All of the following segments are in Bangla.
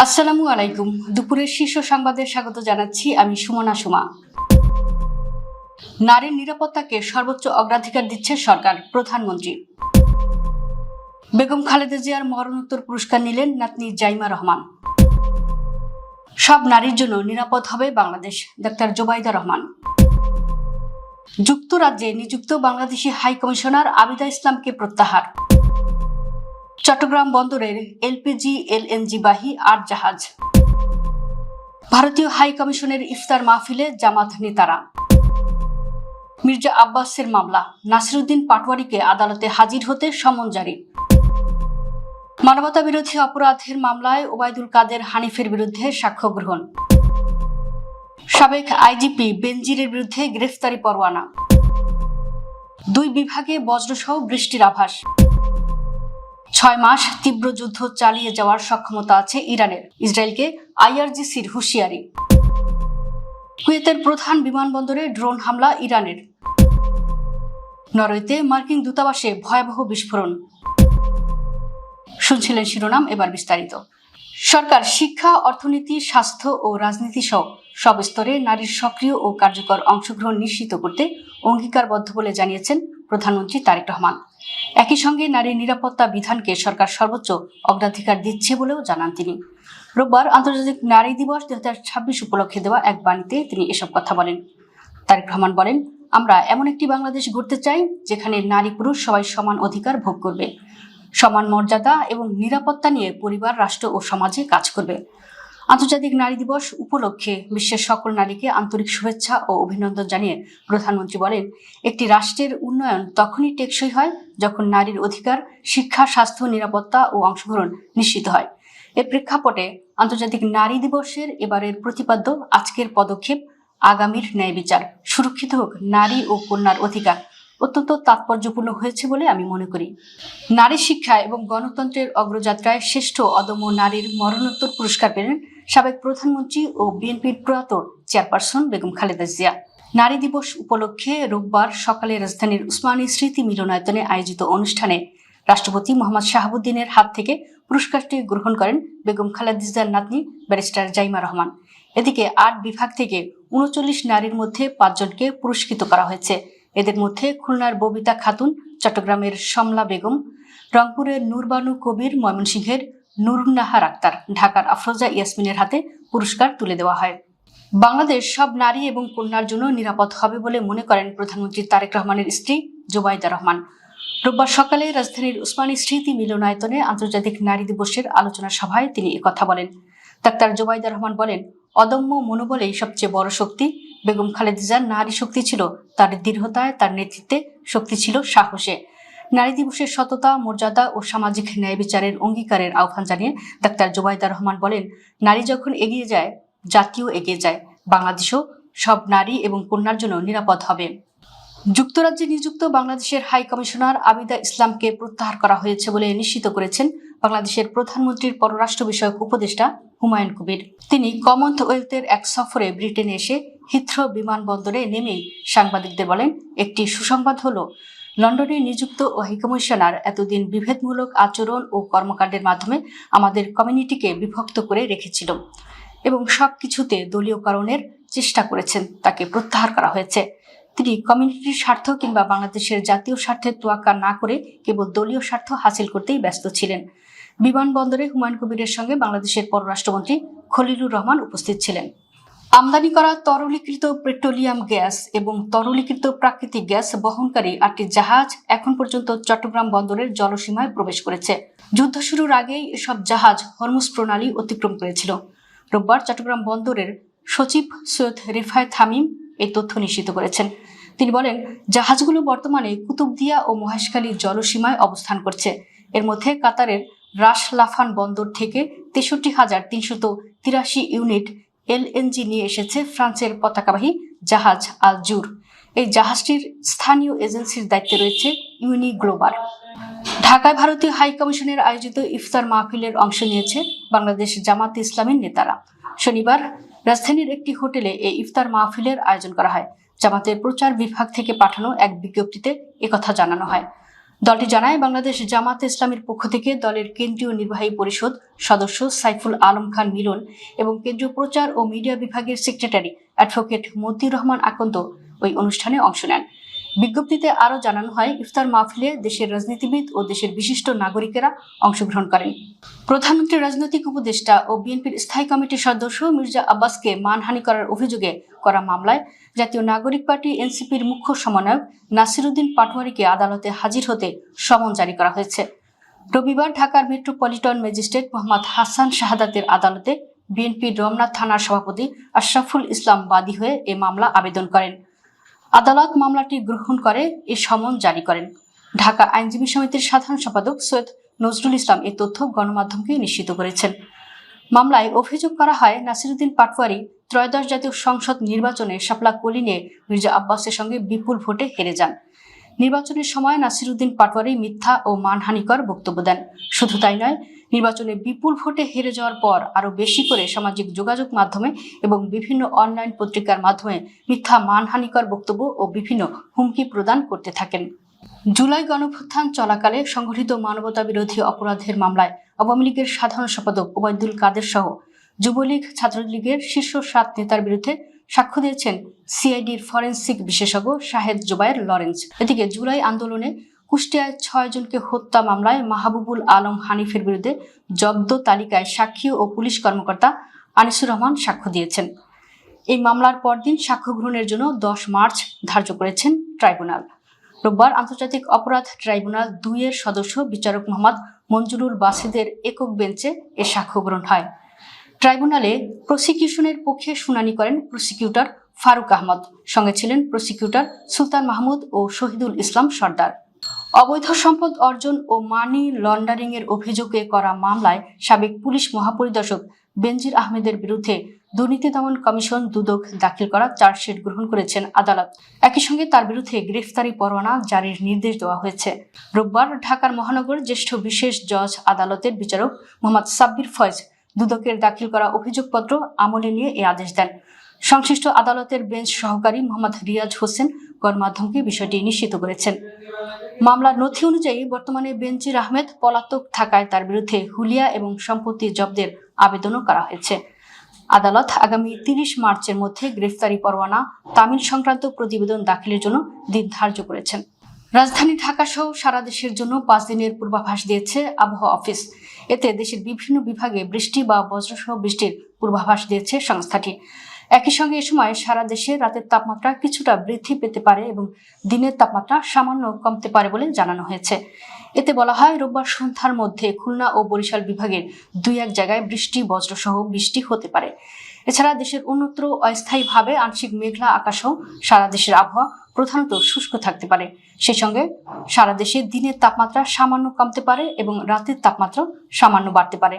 আসসালামু আলাইকুম। দুপুরের শীর্ষ সংবাদে স্বাগত জানাচ্ছি আমি সুমনা সুমা। নারীর নিরাপত্তাকে সর্বোচ্চ অগ্রাধিকার দিচ্ছে সরকার, প্রধানমন্ত্রী। বেগম খালেদা জিয়ার মরণোত্তর পুরস্কার নিলেন নাতনি জাইমা রহমান। সব নারীর জন্য নিরাপদ হবে বাংলাদেশ, ডাক্তার জোবাইদা রহমান। যুক্তরাজ্যে নিযুক্ত বাংলাদেশি হাই কমিশনার আবিদা ইসলামকে প্রত্যাহার। চট্টগ্রাম বন্দরের এলপিজি এলএনজি বাহী ৮ জাহাজ। ভারতীয় হাই কমিশনের ইফতার মাহফিলে জামাত নেতারা। মির্জা আব্বাসের মামলা, নাসিরুদ্দিন পাটোয়ারিকে আদালতে হাজির হতে সমন জারি। মানবতা বিরোধী অপরাধের মামলায় ওবায়দুল কাদের হানিফের বিরুদ্ধে সাক্ষ্য গ্রহণ। সাবেক আইজিপি বেনজিরের বিরুদ্ধে গ্রেফতারি পরোয়ানা। ২ বিভাগে বজ্রসহ বৃষ্টির আভাস। ৬ মাস তীব্র যুদ্ধ চালিয়ে যাওয়ার সক্ষমতা আছে ইরানের, ইসরায়েলকে আইআরজিসির হুঁশিয়ারি। কুয়েতের প্রধান বিমানবন্দরে ড্রোন হামলা ইরানের। নরওয়েতে মার্কিন দূতাবাসে ভয়াবহ বিস্ফোরণ। শুনছিলেন শিরোনাম, এবার বিস্তারিত। সরকার শিক্ষা, অর্থনীতি, স্বাস্থ্য ও রাজনীতি সহ সব স্তরে নারীর সক্রিয় ও কার্যকর অংশগ্রহণ নিশ্চিত করতে অঙ্গীকারবদ্ধ বলে জানিয়েছেন প্রধানমন্ত্রী তারেক রহমান। একই সঙ্গে নারীর নিরাপত্তা বিধানকে সরকার সর্বোচ্চ অগ্রাধিকার দিচ্ছে বলেও জানান তিনি। রোববার আন্তর্জাতিক নারী দিবস 2026 উপলক্ষে দেওয়া এক বাণীতে তিনি এসব কথা বলেন। তারেক রহমান বলেন, আমরা এমন একটি বাংলাদেশ গড়তে চাই যেখানে নারী পুরুষ সবাই সমান অধিকার ভোগ করবে, সমান মর্যাদা এবং নিরাপত্তা নিয়ে পরিবার, রাষ্ট্র ও সমাজে কাজ করবে। আন্তর্জাতিক নারী দিবস উপলক্ষে বিশ্বের সকল নারীকে আন্তরিক শুভেচ্ছা ও অভিনন্দন জানিয়ে প্রধানমন্ত্রী বলেন, একটি রাষ্ট্রের উন্নয়ন তখনই টেকসই হয় যখন নারীর অধিকার, শিক্ষা, স্বাস্থ্য, নিরাপত্তা ও অংশগ্রহণ নিশ্চিত হয়। এর প্রেক্ষাপটে আন্তর্জাতিক নারী দিবসের এবারের প্রতিপাদ্য আজকের পদক্ষেপ আগামীর ন্যায় বিচার, সুরক্ষিত হোক নারী ও কন্যার অধিকার অত্যন্ত তাৎপর্যপূর্ণ হয়েছে বলে আমি মনে করি। নারী শিক্ষা এবং গণতন্ত্রের অগ্রযাত্রায় শ্রেষ্ঠ অদম্য নারীর মরণোত্তর পুরস্কার পেলেন সাবেক প্রধানমন্ত্রী ও বিএনপির প্রয়াত চেয়ারপারসন বেগম খালেদা জিয়া। নারী দিবস উপলক্ষে রোববার সকালে রাজধানীর উসমানী স্মৃতি মিলনায়তনে আয়োজিত অনুষ্ঠানে রাষ্ট্রপতি মোহাম্মদ শাহাবুদ্দিনের হাত থেকে পুরস্কারটি গ্রহণ করেন বেগম খালেদা জিয়ার নাতনি ব্যারিস্টার জাইমা রহমান। এদিকে ৮ বিভাগ থেকে ৩৯ নারীর মধ্যে ৫ জনকে পুরস্কৃত করা হয়েছে। এদের মধ্যে খুলনার ববিতা খাতুন, চট্টগ্রামের সমলা বেগম, রংপুরের নূরবানু কবির, ময়মনসিংহের নুরুন্নাহার আক্তার, ঢাকার আফরোজা ইয়াসমিনের হাতে পুরস্কার তুলে দেওয়া হয়। বাংলাদেশ সব নারী এবং কন্যার জন্য নিরাপদ হবে বলে মনে করেন প্রধানমন্ত্রী তারেক রহমানের স্ত্রী জোবাইদা রহমান। রোববার সকালে রাজধানীর উসমানী স্মৃতি মিলনায়তনে আন্তর্জাতিক নারী দিবসের আলোচনা সভায় তিনি একথা বলেন। ডাক্তার জোবাইদা রহমান বলেন, অদম্য মনোবলেই সবচেয়ে বড় শক্তি। বেগম খালেদা জিয়ার নারী শক্তি ছিল তার দৃঢ়তায়, তার নেতৃত্বে শক্তি ছিল সাহসে। নারী দিবসের সততা, মর্যাদা ও সামাজিক ন্যায় বিচারের অঙ্গীকারের আহ্বান জানিয়ে ডাক্তার জোবাইদা রহমান বলেন, নারী যখন এগিয়ে যায়, জাতিও এগিয়ে যায়। বাংলাদেশও সব নারী এবং কন্যার জন্য নিরাপদ হবে। যুক্তরাজ্যে নিযুক্ত বাংলাদেশের হাই কমিশনার আবিদা ইসলামকে প্রত্যাহার করা হয়েছে বলে নিশ্চিত করেছেন বাংলাদেশের প্রধানমন্ত্রীর পররাষ্ট্র বিষয়ক উপদেষ্টা হুমায়ুন কবির। তিনি কমনওয়েলথের এক সফরে ব্রিটেনে এসে হিথ্রো বিমানবন্দরে নেমেই সাংবাদিকদের বলেন, একটি সুসংবাদ হলো লন্ডনে নিযুক্ত হাই কমিশনার এতদিন বিভেদমূলক আচরণ ও কর্মকাণ্ডের মাধ্যমে আমাদের কমিউনিটিকে বিভক্ত করে রেখেছিল এবং সবকিছুতে দলীয়করণের চেষ্টা করেছেন। তাকে প্রত্যাহার করা হয়েছে। তিনি কমিউনিটির স্বার্থ কিংবা বাংলাদেশের জাতীয় স্বার্থের তোয়াক্কা না করে কেবল দলীয় স্বার্থ হাসিল করতেই ব্যস্ত ছিলেন। বিমানবন্দরে হুমায়ুন কবিরের সঙ্গে বাংলাদেশের পররাষ্ট্রমন্ত্রী খলিলুর রহমান উপস্থিত ছিলেন। আমদানি করা তরলীকৃত পেট্রোলিয়াম গ্যাস এবং তরলীকৃত প্রাকৃতিক গ্যাস বহনকারী 8টি জাহাজ এখন পর্যন্ত চট্টগ্রাম বন্দরের জলসীমায় প্রবেশ করেছে। যুদ্ধ শুরুর আগেই এসব জাহাজ হরমুজ প্রণালী অতিক্রম করেছিল। রোববার চট্টগ্রাম বন্দরের সচিব সৈয়দ রিফায়েত হামিম এই তথ্য নিশ্চিত করেছেন। তিনি বলেন, জাহাজগুলো বর্তমানে কুতুবদিয়া ও মহেশখালীর জলসীমায় অবস্থান করছে। এর মধ্যে কাতারের রাস লাফান বন্দর থেকে 63,383 ইউনিট এলএনজি নিয়ে এসেছে ফ্রান্সের পতাকাবাহী জাহাজ আল জুর। এই জাহাজটির স্থানীয় এজেন্সির দায়িত্বে রয়েছে ইউনি গ্লোবার। ঢাকায় ভারতীয় হাই কমিশনের আয়োজিত ইফতার মাহফিলের অংশ নিয়েছে বাংলাদেশ জামাত ইসলামীর নেতারা। শনিবার রাজধানীর একটি হোটেলে এই ইফতার মাহফিলের আয়োজন করা হয়। জামাতের প্রচার বিভাগ থেকে পাঠানো এক বিজ্ঞপ্তিতে একথা জানানো হয়। দলটি জানায়, বাংলাদেশ জামাতে ইসলামীর পক্ষ থেকে দলের কেন্দ্রীয় নির্বাহী পরিষদ সদস্য সাইফুল আলম খান মিলন এবং কেন্দ্রীয় প্রচার ও মিডিয়া বিভাগের সেক্রেটারি অ্যাডভোকেট মতিউর রহমান আকন্দ ওই অনুষ্ঠানে অংশ নেন। বিজ্ঞপ্তিতে আরও জানানো হয়, ইফতার মাহফিলে দেশের রাজনীতিবিদ ও দেশের বিশিষ্ট নাগরিকেরা অংশগ্রহণ করেন। প্রধানমন্ত্রীর রাজনৈতিক উপদেষ্টা ও বিএনপির স্থায়ী কমিটির সদস্য মির্জা আব্বাসকে মানহানি করার অভিযোগে করা মামলায় জাতীয় নাগরিক পার্টি এনসিপির মুখ্য সমন্বয়ক নাসিরুদ্দিন পাটোয়ারীকে আদালতে হাজির হতে সমন জারি করা হয়েছে। রবিবার ঢাকার মেট্রোপলিটন ম্যাজিস্ট্রেট মোহাম্মদ হাসান শাহাদাতের আদালতে বিএনপির রমনা থানার সভাপতি আশরাফুল ইসলাম বাদী হয়ে এ মামলা আবেদন করেন। আদালত মামলাটি গ্রহণ করে এ সমন জারি করেন। ঢাকা আইনজীবী সমিতির সাধারণ সম্পাদক সৈয়দ নজরুল ইসলাম এই তথ্য গণমাধ্যমকে নিশ্চিত করেছেন। মামলায় অভিযোগ করা হয়, নাসিরুদ্দিন পাটোয়ারী ত্রয়োদশ জাতীয় সংসদ নির্বাচনে শাপলা কলি নিয়ে মির্জা আব্বাসের সঙ্গে বিপুল ভোটে হেরে যান। নির্বাচনের সময় নাসিরুদ্দিন পাটোয়ারী মিথ্যা ও মানহানিকর বক্তব্য দেন। শুধু তাই নয়, নির্বাচনে বিপুল ভোটে হেরে যাওয়ার পর আরও বেশি করে সামাজিক যোগাযোগ মাধ্যমে এবং বিভিন্ন অনলাইন পত্রিকার মাধ্যমে মিথ্যা মানহানিকর বক্তব্য ও বিভিন্ন হুমকি প্রদান করতে থাকেন। জুলাই গণঅভ্যুত্থান চলাকালে সংঘটিত মানবতা বিরোধী অপরাধের মামলায় আওয়ামী লীগের সাধারণ সম্পাদক ওবায়দুল কাদের সহ যুবলীগ, ছাত্রলীগের শীর্ষ 7 নেতার বিরুদ্ধে সাক্ষ্য দিয়েছেন সিআইডির ফরেনসিক বিশেষজ্ঞ শাহেদ জুবায়ের লরেন্স। এদিকে জুলাই আন্দোলনে কুষ্টিয়ায় 6 জনকে হত্যা মামলায় মাহবুবুল আলম হানিফের বিরুদ্ধে জব্দ তালিকায় সাক্ষী ও পুলিশ কর্মকর্তা আনিসুর রহমান সাক্ষ্য দিয়েছেন। এই মামলার পরদিন সাক্ষ্য গ্রহণের জন্য 10 মার্চ ধার্য করেছেন ট্রাইব্যুনাল। রোববার আন্তর্জাতিক অপরাধ ট্রাইব্যুনাল 2 এর সদস্য বিচারক মোহাম্মদ মঞ্জুরুল বাসিদের একক বেঞ্চে এ সাক্ষ্য গ্রহণ হয়। ট্রাইব্যুনালে প্রসিকিউশনের পক্ষে শুনানি করেন প্রসিকিউটর ফারুক আহমদ, সঙ্গে ছিলেন প্রসিকিউটর সুলতান মাহমুদ ও শহীদুল ইসলাম সর্দার। অবৈধ সম্পদ অর্জন ও মানি লন্ডারিং এর অভিযোগে করা মামলায় সাবেক পুলিশ মহাপরিদর্শক বেনজির আহমেদের বিরুদ্ধে দুর্নীতি দমন কমিশন দুদক দাখিল করা চার্জশিট গ্রহণ করেছেন আদালত। একই সঙ্গে তার বিরুদ্ধে গ্রেফতারি পরোয়ানা জারির নির্দেশ দেওয়া হয়েছে। রোববার ঢাকার মহানগর জ্যেষ্ঠ বিশেষ জজ আদালতের বিচারক মোহাম্মদ সাব্বির ফয়েজ দুদকের দাখিল করা অভিযোগপত্র আমলে নিয়ে এ আদেশ দেন। সংশ্লিষ্ট আদালতের বেঞ্চ সহকারী মোহাম্মদ রিয়াজ হোসেন গণমাধ্যমকে বিষয়টি নিশ্চিত করেছেন। মামলার নথি অনুযায়ী বর্তমানে বেনজির আহমেদ পলাতক থাকায় তার বিরুদ্ধে হুলিয়া এবং সম্পত্তি জব্দের আবেদনও করা হয়েছে। আদালত আগামী 30 মার্চের মধ্যে গ্রেফতারি পরোয়ানা তামিল সংক্রান্ত প্রতিবেদন দাখিলের জন্য দিন ধার্য করেছেন। রাজধানী ঢাকা সহ সারা দেশের জন্য 5 দিনের পূর্বাভাস দিয়েছে আবহাওয়া অফিস। এতে দেশের বিভিন্ন বিভাগে বৃষ্টি বা বজ্রসহ বৃষ্টির পূর্বাভাস দিয়েছে সংস্থাটি। একই সঙ্গে এ সময় সারা দেশে রাতের তাপমাত্রা কিছুটা বৃদ্ধি পেতে পারে এবং দিনের তাপমাত্রা সামান্য কমতে পারে বলে জানানো হয়েছে। এতে বলা হয়, রোববার সন্ধ্যার মধ্যে খুলনা ও বরিশাল বিভাগের 2-1 জায়গায় বৃষ্টি বজ্রসহ বৃষ্টি হতে পারে। এছাড়া দেশের অন্যত্র অস্থায়ীভাবে আংশিক মেঘলা আকাশসহ সারা দেশের আবহাওয়া প্রধানত শুষ্ক থাকতে পারে। সেই সঙ্গে সারা দেশে দিনের তাপমাত্রা সামান্য কমতে পারে এবং রাতের তাপমাত্রা সামান্য বাড়তে পারে।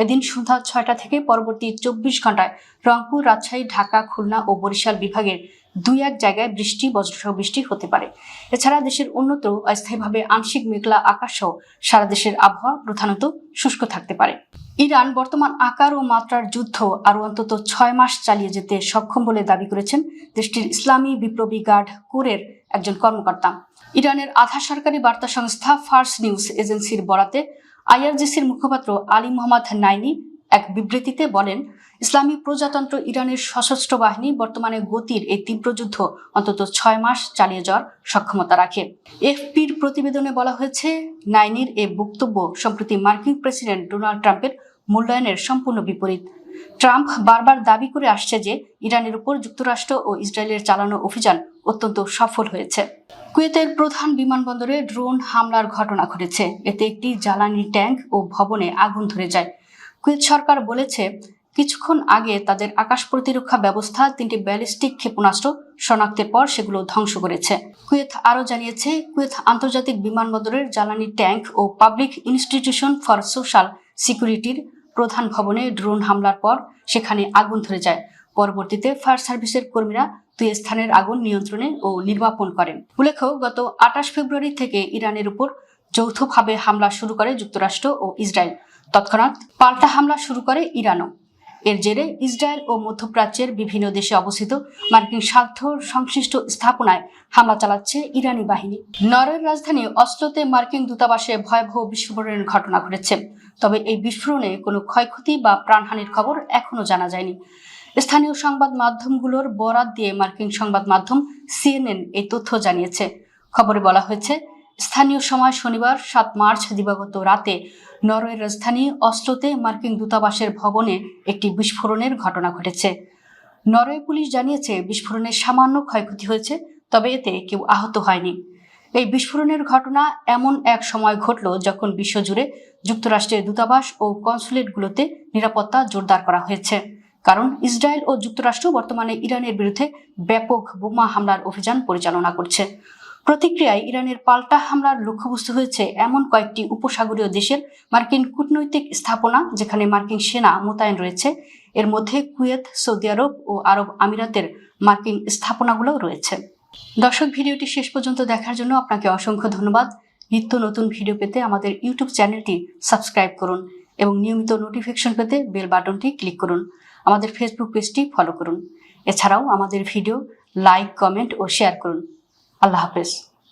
এদিন সন্ধ্যা 6টা থেকে পরবর্তী 24 ঘন্টায় রংপুর, রাজশাহী, ঢাকা, খুলনা ও বরিশাল বিভাগের 2-1 জায়গায় বৃষ্টি বজ্রসহ বৃষ্টি হতে পারে। এছাড়া দেশের অন্যত্র অস্থায়ীভাবে আংশিক মেঘলা আকাশ সহ সারা দেশের আবহাওয়া প্রধানত শুষ্ক থাকতে পারে। ইরান বর্তমান আকার ও মাত্রার যুদ্ধ আরও অন্তত 6 মাস চালিয়ে যেতে সক্ষম বলে দাবি করেছেন দেশটির ইসলামী বিপ্লবী গার্ড কোরের একজন কর্মকর্তা। ইরানের আধা সরকারি বার্তা সংস্থা ফার্স নিউজ এজেন্সির বরাতে আইআরজিসির মুখপাত্র আলী মোহাম্মদ নাইনি এক বিবৃতিতে বলেন, ইসলামী প্রজাতন্ত্র ইরানের সশস্ত্র বাহিনী বর্তমানে গতির এই তীব্র যুদ্ধ অন্তত 6 মাস চালিয়ে যাওয়ার সক্ষমতা রাখে। এফপির প্রতিবেদনে বলা হয়েছে, নাইনির এ বক্তব্য সম্প্রতি মার্কিন প্রেসিডেন্ট ডোনাল্ড ট্রাম্পের মূল্যায়নের সম্পূর্ণ বিপরীত। ট্রাম্প বারবার দাবি করে আসছে যে ইরানের উপর যুক্তরাষ্ট্র ও ইসরায়েলের চালানো অভিযান অত্যন্ত সফল হয়েছে। কুয়েতের প্রধান বিমানবন্দরে ড্রোন হামলার ঘটনা ঘটেছে। এতে একটি জ্বালানি ট্যাঙ্ক ও ভবনে আগুন ধরে যায়। কুয়েত সরকার বলেছে, কিছুক্ষণ আগে তাদের আকাশ প্রতিরক্ষা ব্যবস্থা 3টি ব্যালিস্টিক ক্ষেপণাস্ত্র শনাক্তের পর সেগুলো ধ্বংস করেছে। কুয়েত আরও জানিয়েছে, কুয়েত আন্তর্জাতিক বিমানবন্দরের জ্বালানি ট্যাঙ্ক ও পাবলিক ইনস্টিটিউশন ফর সোশ্যাল সিকিউরিটির প্রধান ভবনে ড্রোন হামলার পর সেখানে আগুন ধরে যায়। পরবর্তীতে ফায়ার সার্ভিসের কর্মীরা 2 স্থানের আগুন নিয়ন্ত্রণে ও নির্বাপন করেন। উল্লেখ্য, গত 28 ফেব্রুয়ারি থেকে ইরানের উপর যৌথভাবে হামলা শুরু করে যুক্তরাষ্ট্র ও ইসরায়েল। তৎক্ষণাৎ পাল্টা হামলা শুরু করে ইরানও। এর জেরে ইসরায়েল ও মধ্যপ্রাচ্যের বিভিন্ন দেশে অবস্থিত মার্কিন স্বার্থ সংশ্লিষ্ট স্থাপনায় হামলা চালাচ্ছে ইরানি বাহিনী। নরওয়ের রাজধানী অসলোতে মার্কিন দূতাবাসে ভয়াবহ বিস্ফোরণের ঘটনা ঘটেছে, তবে এই বিস্ফোরণে কোনো ক্ষয়ক্ষতি বা প্রাণহানির খবর এখনো জানা যায়নি। স্থানীয় সংবাদ মাধ্যমগুলোর বরাত দিয়ে মার্কিন সংবাদ মাধ্যম CNN এই তথ্য জানিয়েছে। খবরে বলা হয়েছে, স্থানীয় সময় শনিবার 7 মার্চ দিবাগত রাতে নরওয়ের রাজধানী অসলোতে মার্কিন দূতাবাসের ভবনে একটি বিস্ফোরণের ঘটনা ঘটেছে। নরওয়ে পুলিশ জানিয়েছে বিস্ফোরণে সামান্য ক্ষয়ক্ষতি হয়েছে, তবে এতে কেউ আহত হয়নি। এই বিস্ফোরণের ঘটনা এমন এক সময় ঘটল যখন বিশ্বজুড়ে যুক্তরাষ্ট্রের দূতাবাস ও কনসুলেটগুলোতে নিরাপত্তা জোরদার করা হয়েছে, কারণ ইসরায়েল ও যুক্তরাষ্ট্র বর্তমানে ইরানের বিরুদ্ধে ব্যাপক বোমা হামলার অভিযান পরিচালনা করছে। প্রতিক্রিয়ায় ইরানের পাল্টা হামলার লক্ষ্যবস্তু হয়েছে এমন কয়েকটি উপসাগরীয় দেশের মার্কিন কূটনৈতিক স্থাপনা যেখানে মার্কিন সেনা মোতায়েন রয়েছে। এর মধ্যে কুয়েত, সৌদি আরব ও আরব আমিরাতের মার্কিন স্থাপনাগুলোও রয়েছে। দর্শক, ভিডিওটি শেষ পর্যন্ত দেখার জন্য আপনাকে অসংখ্য ধন্যবাদ। নিত্য নতুন ভিডিও পেতে আমাদের ইউটিউব চ্যানেলটি সাবস্ক্রাইব করুন এবং নিয়মিত নোটিফিকেশন পেতে বেল বাটনটি ক্লিক করুন। আমাদের ফেসবুক পেজটি ফলো করুন। এছাড়াও আমাদের ভিডিও লাইক, কমেন্ট ও শেয়ার করুন। আল্লাহ হাফেজ।